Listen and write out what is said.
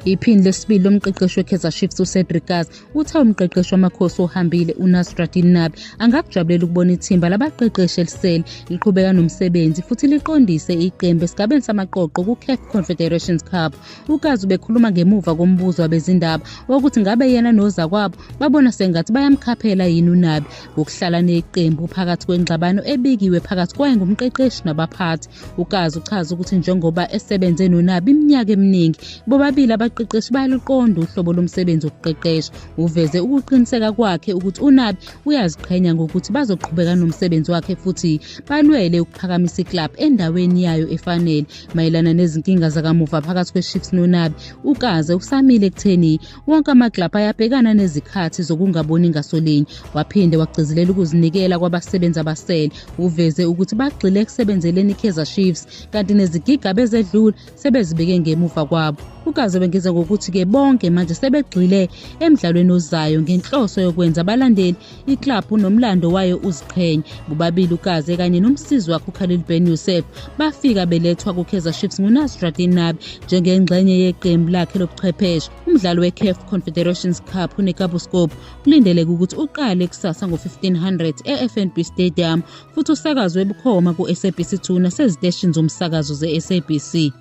Iphini lesibili lomqeqeshi we-Kaizer Chiefs uCedric Gaza uthe umqeqeshi wamakhosi ohambile uNasruddin Nabi angakujabulela ukubona ithimba labaqeqeshi elisele liqhubeka nomsebenzi futhi liqondise iqembu esigabeni samaqoqo ku-CAF Confederations Cup. UGaza ubekhuluma ngemuva kombuzo wabezindaba wokuthi ngabe yena nozakwabo babona sengathi bayamkhaphela yini uNabi ngokuhlala neqembu phakathi kwengxabano ebikiwe phakathi kwayengumqeqeshi nabaphathi. UGaza uchaza ukuthi njengoba esebenze noNabi iminyaka eminingi, bobabili abaqeqeshi bayaliqonda uhlobo lomsebenzi wokuqeqesha. Uveze ukuqiniseka kwakhe ukuthi uNabi uyaziqhenya ngokuthi bazoqhubeka nomsebenzi wakhe futhi balwele ukuphakamisa iklabhu endaweni yayo efanele. Mayelana nezinkinga zakamuva phakathi kweChiefs noNabi, uGaza usamile ekutheni wonke amaklabhu ayabhekana nezikhathi zokungaboni ngasolinye. Waphinde wagcizelela ukuzinikela kwabasebenzi abasele. Uveze ukuthi bagxile ekusebenzeleni iKaizer Chiefs kanti nezigigaba ezedlule sebezibeke ngemuva kwabo. UGaza bengeza ngokuthi-ke bonke manje sebegxile emidlalweni ozayo ngenhloso yokwenza abalandeli iklabhu nomlando wayo uziqhenye. Bobabili uGaza kanye nomsizi wakhe uKhalil Ben Yusuf bafika belethwa kuKaizer Chiefs nguNasruddin Nabi njengengxenye yeqembu lakhe lobuchwepheshe. Umdlalo we-CAF Confederations Cup uNekabo Scope ulindeleke ukuthi uqale kusasa ngo-1500 e-FNB Stadium futhi usakazwe bukhoma ku-SABC 2 naseziteshini zomsakazo ze-SABC.